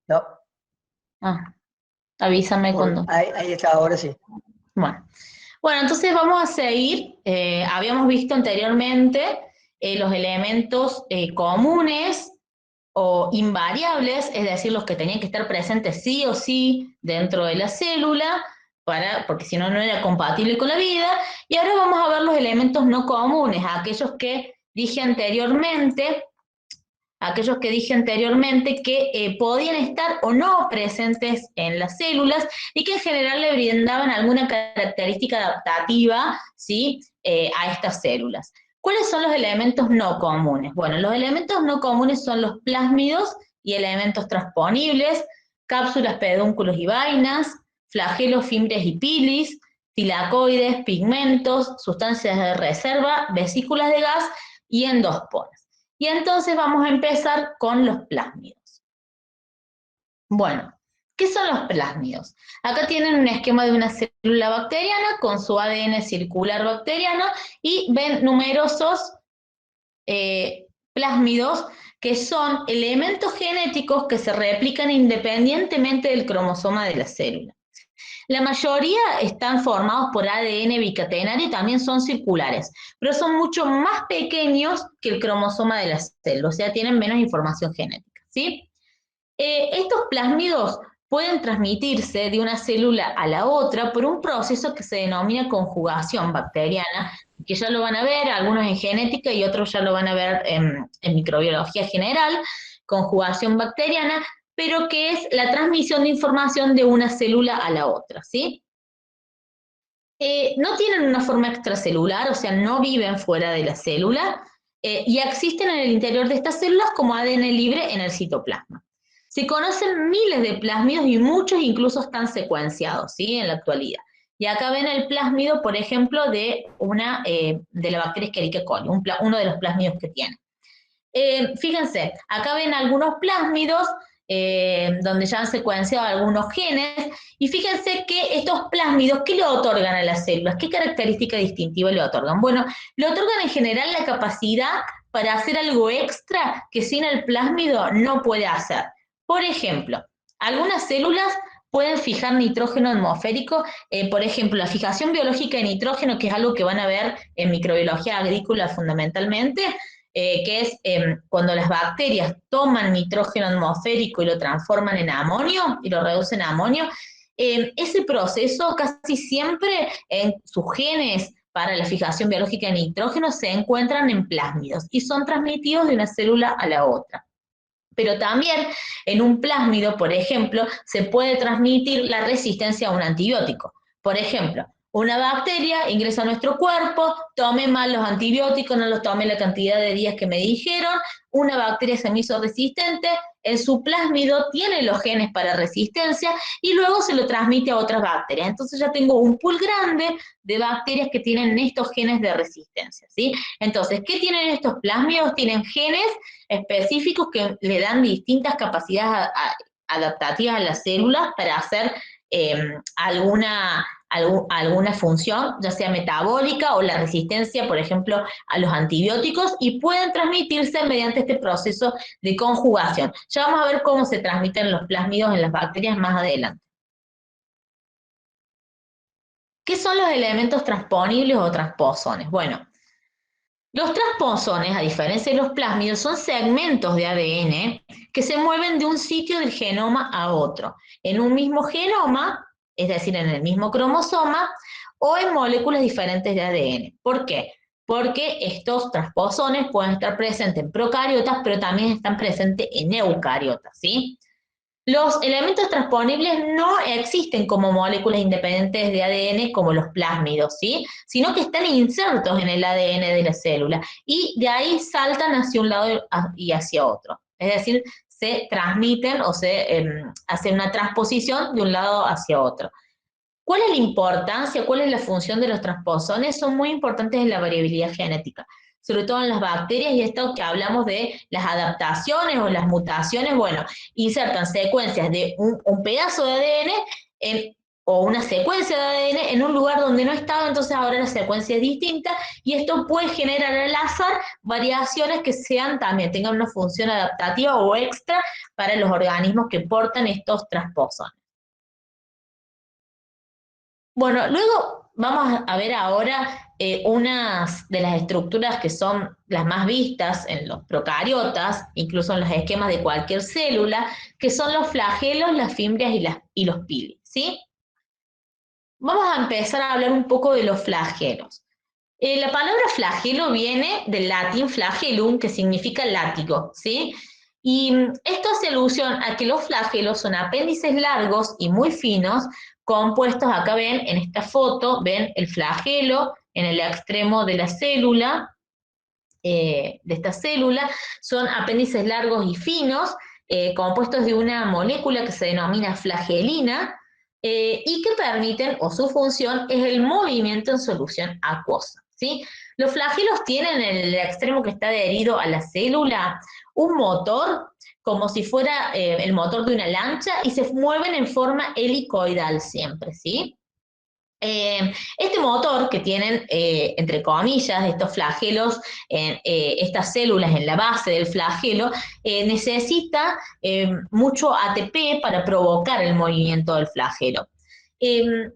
No, Ah, avísame cuando. ahí está, ahora sí. Bueno. Bueno, entonces vamos a seguir. Habíamos visto anteriormente los elementos comunes o invariables, es decir, los que tenían que estar presentes sí o sí dentro de la célula, porque si no, no era compatible con la vida. Y ahora vamos a ver los elementos no comunes, aquellos que dije anteriormente que podían estar o no presentes en las células y que en general le brindaban alguna característica adaptativa, ¿sí? A estas células. ¿Cuáles son los elementos no comunes? Bueno, los elementos no comunes son los plásmidos y elementos transponibles, cápsulas, pedúnculos y vainas, flagelos, fimbres y pilis, tilacoides, pigmentos, sustancias de reserva, vesículas de gas y endosporas. Y entonces vamos a empezar con los plásmidos. Bueno, ¿qué son los plásmidos? Acá tienen un esquema de una célula bacteriana con su ADN circular bacteriano y ven numerosos plásmidos que son elementos genéticos que se replican independientemente del cromosoma de la célula. La mayoría están formados por ADN bicatenario y también son circulares, pero son mucho más pequeños que el cromosoma de la célula, o sea, tienen menos información genética, ¿sí? Estos plásmidos pueden transmitirse de una célula a la otra por un proceso que se denomina conjugación bacteriana, que ya lo van a ver, algunos en genética y otros ya lo van a ver en microbiología general, conjugación bacteriana, pero que es la transmisión de información de una célula a la otra, ¿sí? No tienen una forma extracelular, o sea, no viven fuera de la célula y existen en el interior de estas células como ADN libre en el citoplasma. Se conocen miles de plásmidos y muchos incluso están secuenciados, ¿sí? En la actualidad. Y acá ven el plásmido, por ejemplo, de la bacteria Escherichia coli, uno de los plásmidos que tiene. Fíjense, acá ven algunos plásmidos donde ya han secuenciado algunos genes y fíjense que estos plásmidos, ¿qué le otorgan a las células? ¿Qué característica distintiva le otorgan? Bueno, le otorgan en general la capacidad para hacer algo extra que sin el plásmido no puede hacer. Por ejemplo, algunas células pueden fijar nitrógeno atmosférico, por ejemplo, la fijación biológica de nitrógeno, que es algo que van a ver en microbiología agrícola fundamentalmente, que es cuando las bacterias toman nitrógeno atmosférico y lo transforman en amonio y lo reducen a amonio, ese proceso casi siempre en sus genes para la fijación biológica de nitrógeno se encuentran en plásmidos y son transmitidos de una célula a la otra. Pero también en un plásmido, por ejemplo, se puede transmitir la resistencia a un antibiótico. Por ejemplo, una bacteria ingresa a nuestro cuerpo, tome mal los antibióticos, no los tome la cantidad de días que me dijeron, una bacteria se me hizo resistente, en su plásmido tiene los genes para resistencia y luego se lo transmite a otras bacterias. Entonces ya tengo un pool grande de bacterias que tienen estos genes de resistencia, ¿sí? Entonces, ¿qué tienen estos plásmidos? Tienen genes específicos que le dan distintas capacidades adaptativas a las células para hacer alguna función, ya sea metabólica o la resistencia, por ejemplo, a los antibióticos, y pueden transmitirse mediante este proceso de conjugación. Ya vamos a ver cómo se transmiten los plásmidos en las bacterias más adelante. ¿Qué son los elementos transponibles o transposones? Bueno, los transposones, a diferencia de los plásmidos, son segmentos de ADN que se mueven de un sitio del genoma a otro, en un mismo genoma, es decir, en el mismo cromosoma, o en moléculas diferentes de ADN. ¿Por qué? Porque estos transposones pueden estar presentes en procariotas, pero también están presentes en eucariotas, ¿sí? Los elementos transponibles no existen como moléculas independientes de ADN como los plásmidos, ¿sí? Sino que están insertos en el ADN de la célula y de ahí saltan hacia un lado y hacia otro. Es decir, se transmiten o se hace una transposición de un lado hacia otro. ¿Cuál es la importancia, cuál es la función de los transposones? Son muy importantes en la variabilidad genética, sobre todo en las bacterias y esto que hablamos de las adaptaciones o las mutaciones, bueno, insertan secuencias de un pedazo de ADN en o una secuencia de ADN en un lugar donde no estaba, entonces ahora la secuencia es distinta, y esto puede generar al azar variaciones que sean también, tengan una función adaptativa o extra para los organismos que portan estos transposones. Bueno, luego vamos a ver ahora unas de las estructuras que son las más vistas en los procariotas, incluso en los esquemas de cualquier célula, que son los flagelos, las fimbrias y los pili, ¿sí? Vamos a empezar a hablar un poco de los flagelos. La palabra flagelo viene del latín flagellum, que significa látigo, ¿sí? Y esto hace alusión a que los flagelos son apéndices largos y muy finos, compuestos, acá ven en esta foto, ven el flagelo en el extremo de la célula, de esta célula, son apéndices largos y finos, compuestos de una molécula que se denomina flagelina, y que permiten, o su función, es el movimiento en solución acuosa, ¿sí? Los flagelos tienen en el extremo que está adherido a la célula un motor, como si fuera el motor de una lancha, y se mueven en forma helicoidal siempre, ¿sí? Este motor que tienen, entre comillas, estos flagelos, estas células en la base del flagelo, necesita mucho ATP para provocar el movimiento del flagelo.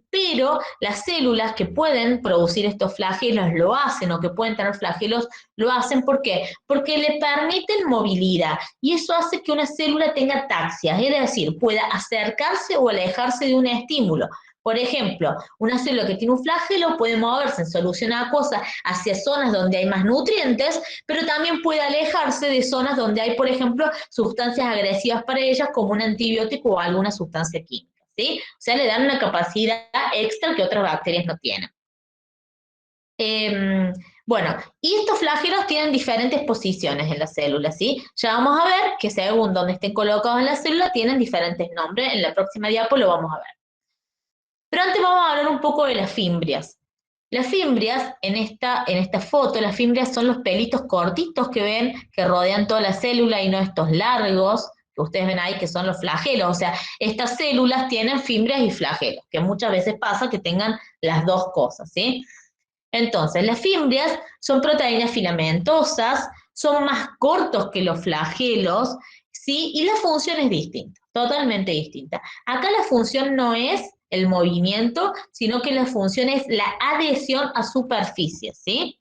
Pero las células que pueden producir estos flagelos lo hacen, o que pueden tener flagelos lo hacen, ¿por qué? Porque le permiten movilidad, y eso hace que una célula tenga taxias, es decir, pueda acercarse o alejarse de un estímulo. Por ejemplo, una célula que tiene un flagelo puede moverse en solución acuosa hacia zonas donde hay más nutrientes, pero también puede alejarse de zonas donde hay, por ejemplo, sustancias agresivas para ellas, como un antibiótico o alguna sustancia química, ¿sí? O sea, le dan una capacidad extra que otras bacterias no tienen. Bueno, y estos flagelos tienen diferentes posiciones en la célula, ¿sí? Ya vamos a ver que según donde estén colocados en la célula tienen diferentes nombres. En la próxima diapo lo vamos a ver. Pero antes vamos a hablar un poco de las fimbrias. Las fimbrias, en esta foto, las fimbrias son los pelitos cortitos que ven, que rodean toda la célula, y no estos largos que ustedes ven ahí, que son los flagelos. O sea, estas células tienen fimbrias y flagelos, que muchas veces pasa que tengan las dos cosas, ¿sí? Entonces, las fimbrias son proteínas filamentosas, son más cortos que los flagelos, ¿sí? Y la función es distinta, totalmente distinta. Acá la función no es el movimiento, sino que la función es la adhesión a superficies, ¿sí?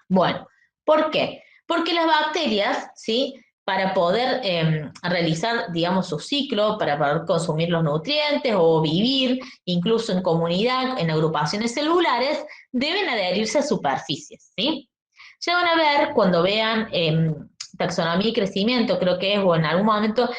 Bueno, ¿por qué? Porque las bacterias, ¿sí? Para poder realizar, digamos, su ciclo, para poder consumir los nutrientes o vivir, incluso en comunidad, en agrupaciones celulares, deben adherirse a superficies, ¿sí? Ya van a ver, cuando vean taxonomía y crecimiento, creo que es, o en algún momento,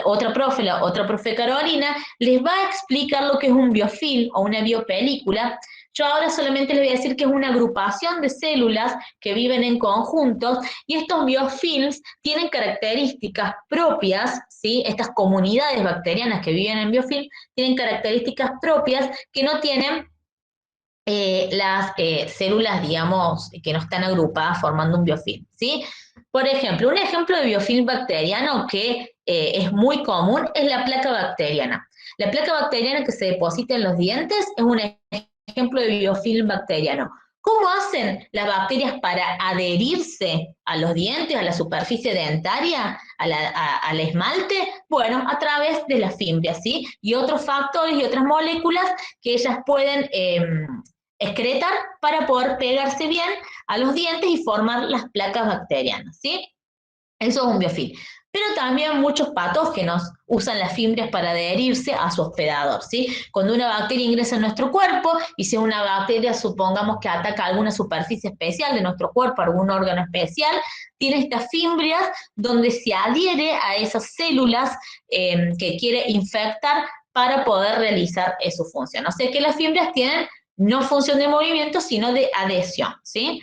otra profe Carolina, les va a explicar lo que es un biofilm o una biopelícula. Yo ahora solamente les voy a decir que es una agrupación de células que viven en conjuntos, y estos biofilms tienen características propias, ¿sí? Estas comunidades bacterianas que viven en biofilm tienen características propias que no tienen las células, digamos, que no están agrupadas formando un biofilm, ¿sí? Por ejemplo, un ejemplo de biofilm bacteriano que es muy común es la placa bacteriana. La placa bacteriana que se deposita en los dientes es un ejemplo de biofilm bacteriano. ¿Cómo hacen las bacterias para adherirse a los dientes, a la superficie dentaria, al esmalte? Bueno, a través de las fimbrias, ¿sí? Y otros factores y otras moléculas que ellas pueden excretar para poder pegarse bien a los dientes y formar las placas bacterianas, ¿sí? Eso es un biofilm. Pero también muchos patógenos usan las fimbrias para adherirse a su hospedador, ¿sí? Cuando una bacteria ingresa en nuestro cuerpo, y si una bacteria, supongamos que ataca alguna superficie especial de nuestro cuerpo, algún órgano especial, tiene estas fimbrias donde se adhiere a esas células que quiere infectar para poder realizar su función. O sea que las fimbrias tienen no función de movimiento, sino de adhesión, ¿sí?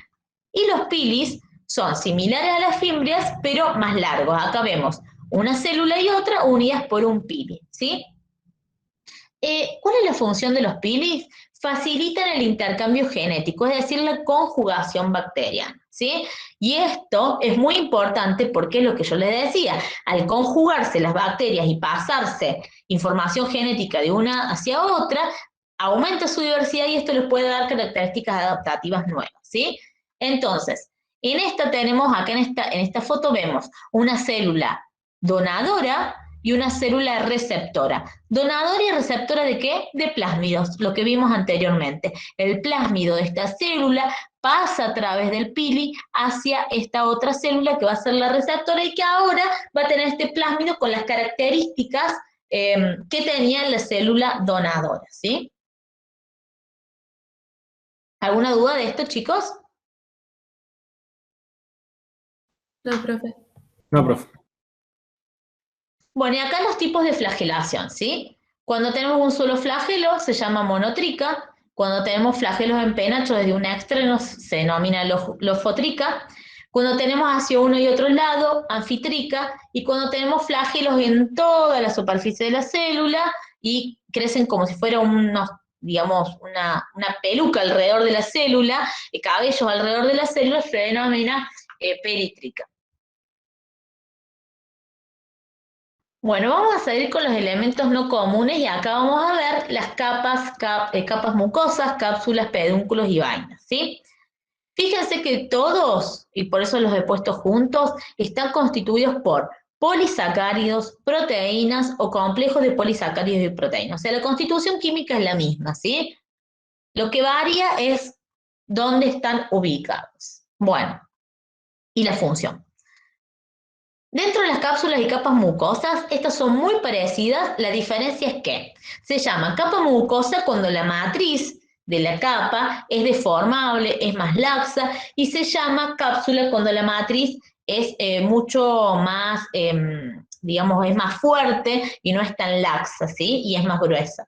Y los pilis son similares a las fimbrias, pero más largos. Acá vemos una célula y otra unidas por un pili, ¿sí? ¿Cuál es la función de los pilis? Facilitan el intercambio genético, es decir, la conjugación bacteriana. ¿sí? Y esto es muy importante porque es lo que yo les decía, al conjugarse las bacterias y pasarse información genética de una hacia otra, aumenta su diversidad y esto les puede dar características adaptativas nuevas, ¿sí? Entonces, en esta tenemos, acá en esta foto vemos una célula donadora y una célula receptora. ¿Donadora y receptora de qué? De plásmidos, lo que vimos anteriormente. El plásmido de esta célula pasa a través del pili hacia esta otra célula que va a ser la receptora y que ahora va a tener este plásmido con las características que tenía la célula donadora, ¿sí? ¿Alguna duda de esto, chicos? No, profe. No, profe. Bueno, y acá los tipos de flagelación, ¿sí? Cuando tenemos un solo flagelo se llama monotrica, cuando tenemos flagelos en penachos desde un extremo se denomina lofotrica, cuando tenemos hacia uno y otro lado, anfitrica, y cuando tenemos flagelos en toda la superficie de la célula y crecen como si fuera unos, digamos, una peluca alrededor de la célula, cabellos alrededor de la célula, se denomina peritrica. Bueno, vamos a seguir con los elementos no comunes y acá vamos a ver las capas mucosas, cápsulas, pedúnculos y vainas, ¿sí? Fíjense que todos, y por eso los he puesto juntos, están constituidos por polisacáridos, proteínas o complejos de polisacáridos y proteínas. O sea, la constitución química es la misma, ¿sí? Lo que varía es dónde están ubicados. Bueno, y la función. Dentro de las cápsulas y capas mucosas, estas son muy parecidas, la diferencia es que se llama capa mucosa cuando la matriz de la capa es deformable, es más laxa, y se llama cápsula cuando la matriz es mucho más, digamos, es más fuerte y no es tan laxa, ¿sí? Y es más gruesa.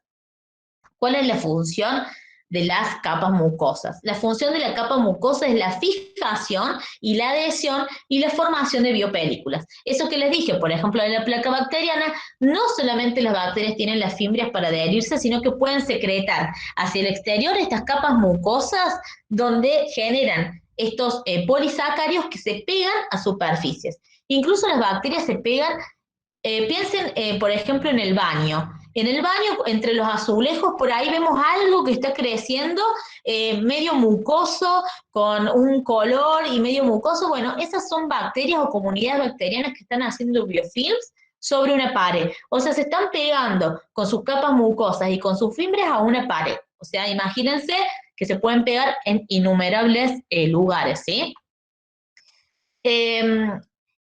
¿Cuál es la función de las capas mucosas? La función de la capa mucosa es la fijación y la adhesión y la formación de biopelículas. Eso que les dije, por ejemplo, de la placa bacteriana, no solamente las bacterias tienen las fimbrias para adherirse, sino que pueden secretar hacia el exterior estas capas mucosas donde generan estos polisacáridos que se pegan a superficies. Incluso las bacterias se pegan. Piensen, por ejemplo, en el baño. En el baño, entre los azulejos, por ahí vemos algo que está creciendo, medio mucoso, con un color y medio mucoso. Bueno, esas son bacterias o comunidades bacterianas que están haciendo biofilms sobre una pared. O sea, se están pegando con sus capas mucosas y con sus fibras a una pared. O sea, imagínense que se pueden pegar en innumerables lugares, ¿sí?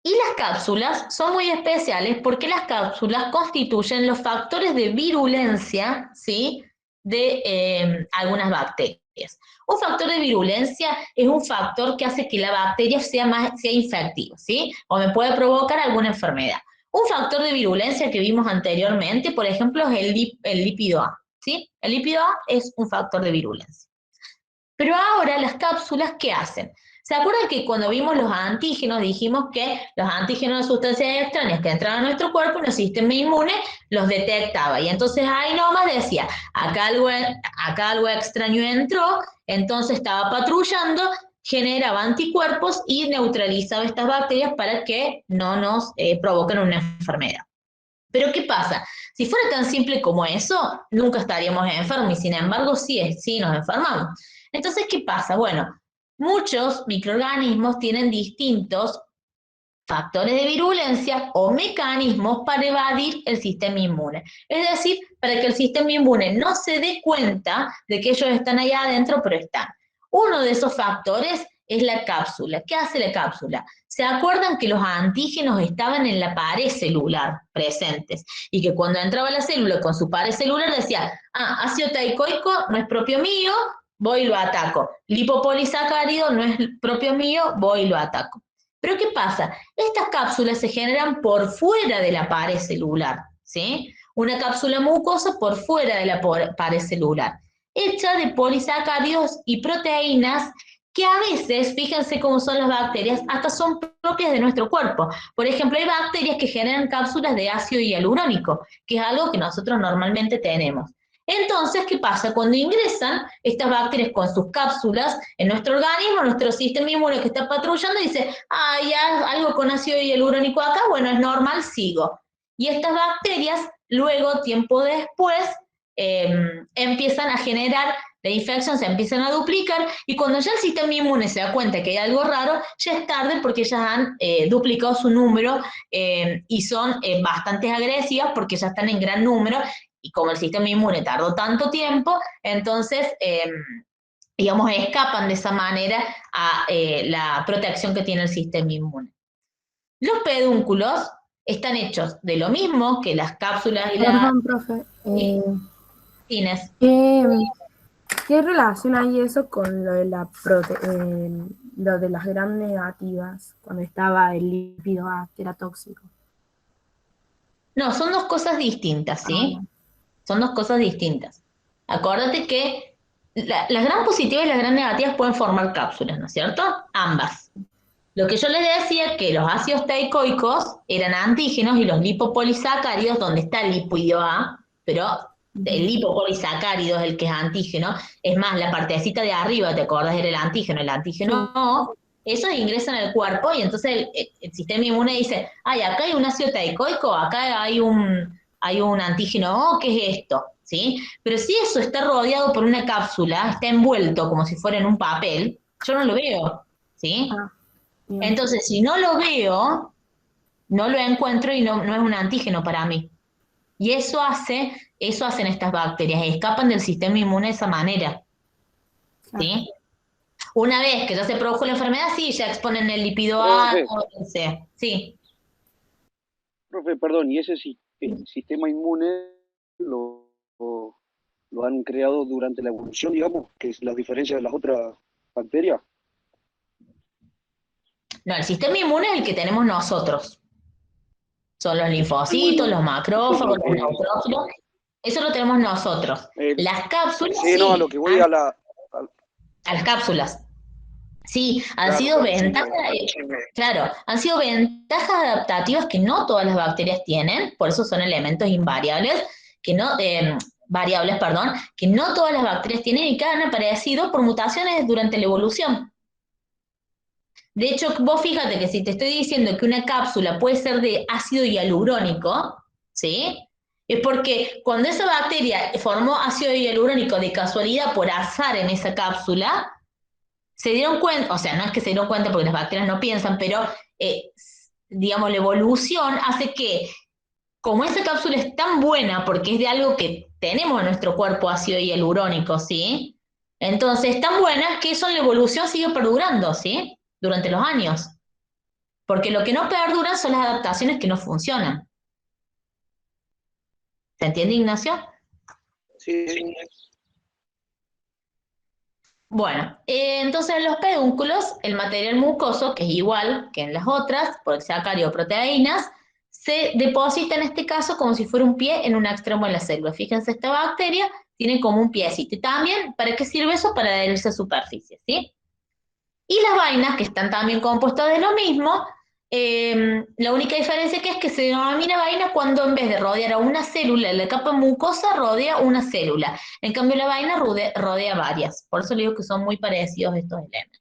Y las cápsulas son muy especiales porque las cápsulas constituyen los factores de virulencia, ¿sí?, de algunas bacterias. Un factor de virulencia es un factor que hace que la bacteria sea infectiva, ¿sí? O me puede provocar alguna enfermedad. Un factor de virulencia que vimos anteriormente, por ejemplo, es el lípido A, ¿sí? El lípido A es un factor de virulencia. Pero ahora las cápsulas, ¿qué hacen? ¿Se acuerdan que cuando vimos los antígenos dijimos que los antígenos de sustancias extrañas que entraban a nuestro cuerpo, nuestro sistema inmune los detectaba? Y entonces ahí nomás decía, acá algo extraño entró, entonces estaba patrullando, generaba anticuerpos y neutralizaba estas bacterias para que no nos provoquen una enfermedad. Pero ¿qué pasa? Si fuera tan simple como eso, nunca estaríamos enfermos y sin embargo sí nos enfermamos. Entonces, ¿qué pasa? Bueno, muchos microorganismos tienen distintos factores de virulencia o mecanismos para evadir el sistema inmune. Es decir, para que el sistema inmune no se dé cuenta de que ellos están allá adentro, pero están. Uno de esos factores es la cápsula. ¿Qué hace la cápsula? ¿Se acuerdan que los antígenos estaban en la pared celular presentes? Y que cuando entraba la célula con su pared celular decía, ácido teicoico no es propio mío, voy y lo ataco. Lipopolisacárido no es propio mío, voy y lo ataco. Pero ¿qué pasa? Estas cápsulas se generan por fuera de la pared celular, ¿sí? Una cápsula mucosa por fuera de la pared celular, hecha de polisacáridos y proteínas que a veces, fíjense cómo son las bacterias, hasta son propias de nuestro cuerpo. Por ejemplo, hay bacterias que generan cápsulas de ácido hialurónico, que es algo que nosotros normalmente tenemos. Entonces, ¿qué pasa? Cuando ingresan estas bacterias con sus cápsulas en nuestro organismo, nuestro sistema inmune que está patrullando dice, ah, ya algo con ácido hialurónico acá, bueno, es normal, sigo. Y estas bacterias, luego, tiempo después, empiezan a generar la infección, se empiezan a duplicar, y cuando ya el sistema inmune se da cuenta que hay algo raro, ya es tarde porque ellas han duplicado su número y son bastante agresivas porque ya están en gran número, y como el sistema inmune tardó tanto tiempo, entonces, digamos, escapan de esa manera a la protección que tiene el sistema inmune. Los pedúnculos están hechos de lo mismo que las cápsulas y las Perdón, profe. tines. ¿Qué, qué relación hay eso con lo de lo de las gram negativas, cuando estaba el lípido A, que era tóxico? No, son dos cosas distintas, ¿sí? Ah, Son dos cosas distintas. Acuérdate que las gram positivas y las gram negativas pueden formar cápsulas, ¿no es cierto? Ambas. Lo que yo les decía que los ácidos teicoicos eran antígenos y los lipopolisacáridos, donde está el lipido A, pero el lipopolisacárido es el que es antígeno, es más, la partecita de arriba, ¿te acordás? Era el antígeno sí. O, esos ingresan al cuerpo y entonces el sistema inmune dice, ay, acá hay un ácido teicoico, acá hay un antígeno O, ¿qué es esto? ¿Sí? Pero si eso está rodeado por una cápsula, está envuelto como si fuera en un papel, yo no lo veo, ¿sí? Ah, bien. Entonces, si no lo veo, no lo encuentro y no es un antígeno para mí. Y eso hacen estas bacterias, escapan del sistema inmune de esa manera, Claro. ¿sí? Una vez que ya se produjo la enfermedad, sí, ya exponen el lípido A, Profe, o lo que sea. Sí. profe, perdón, ¿y ese sistema inmune lo, lo, lo han creado durante la evolución, digamos, que es la diferencia de las otras bacterias? No, el sistema inmune es el que tenemos nosotros. Son los El sistema linfocitos, inmune, los macrófagos, nosotros, los neutrófilos. Eso lo tenemos nosotros. el, Las cápsulas, sí, no, a lo sí, que voy a a las cápsulas. Sí, han claro, sido claro, sí, ventajas, claro, han sido ventajas adaptativas que no todas las bacterias tienen, por eso son elementos invariables, que no, variables, perdón, que no todas las bacterias tienen y que han aparecido por mutaciones durante la evolución. De hecho, vos fíjate que si te estoy diciendo que una cápsula puede ser de ácido hialurónico, ¿sí? Es porque cuando esa bacteria formó ácido hialurónico de casualidad por azar en esa cápsula, se dieron cuenta, o sea, no es que se dieron cuenta porque las bacterias no piensan, pero digamos, la evolución hace que, como esa cápsula es tan buena porque es de algo que tenemos en nuestro cuerpo ácido hialurónico, ¿sí? Entonces, es tan buena que eso en la evolución sigue perdurando, ¿sí? Durante los años. Porque lo que no perduran son las adaptaciones que no funcionan. ¿Se entiende, Ignacio? sí, sí, Bueno, entonces en los pedúnculos, el material mucoso, que es igual que en las otras, por proteínas, se deposita en este caso como si fuera un pie en un extremo de la célula. Fíjense, esta bacteria tiene como un piecito. Y también, ¿para qué sirve eso? Para adherirse a superficie, ¿sí? Y las vainas, que están también compuestas de lo mismo, la única diferencia que es que se denomina vaina cuando en vez de rodear a una célula, la capa mucosa rodea una célula. En cambio, la vaina rodea varias. Por eso le digo que son muy parecidos estos elementos.